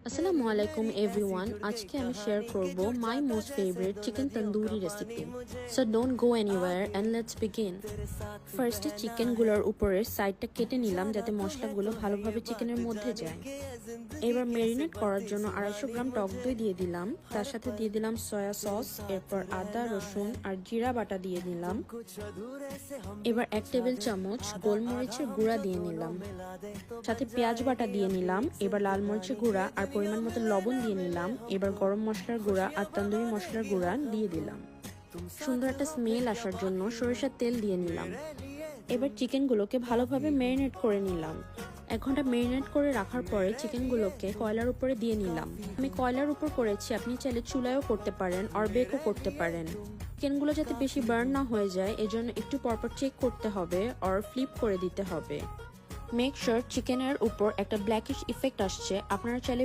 আসসালামু আলাইকুম এভরিওয়ান, আজকে আমি শেয়ার করব my most favourite chicken tandoori recipe. So don't go anywhere and let's begin. ফার্স্টে চিকেনগুলোর উপরের সাইডটা কেটে নিলাম যাতে মশলাগুলো ভালোভাবে চিকেনের মধ্যে যায়। এবার ম্যারিনেট করার জন্য 250 গ্রাম টক দই দিয়ে দিলাম, তার সাথে দিয়ে দিলাম সয়া সস, এরপর আদা রসুন আর জিরা বাটা দিয়ে নিলাম। এবার 1 টেবিল চামচ গোলমরিচের গুঁড়া দিয়ে নিলাম, সাথে পেঁয়াজ বাটা দিয়ে নিলাম। এবার লাল মরিচের গুঁড়া আর পরিমাণ মতো লবণ দিয়ে নিলাম। এবার গরম মশলার গুঁড়া আর তন্দুরি মশলার গুঁড়া দিয়ে দিলাম। সুন্দর একটা স্মেল আসার জন্য সরিষার তেল দিয়ে নিলাম। এবার চিকেনগুলোকে ভালোভাবে ম্যারিনেট করে নিলাম। 1 ঘন্টা ম্যারিনেট করে রাখার পরে চিকেনগুলোকে কয়লার উপরে দিয়ে নিলাম। আমি কয়লার উপর করেছি, আপনি চাইলে চুলায়ও করতে পারেন আর বেকও করতে পারেন। চিকেনগুলো যাতে বেশি বার্ন না হয়ে যায় এজন্য একটু পরপর চেক করতে হবে আর ফ্লিপ করে দিতে হবে। মেক শিওর চিকেনের উপর একটা ব্ল্যাকিশ ইফেক্ট আসছে। আপনারা চাইলে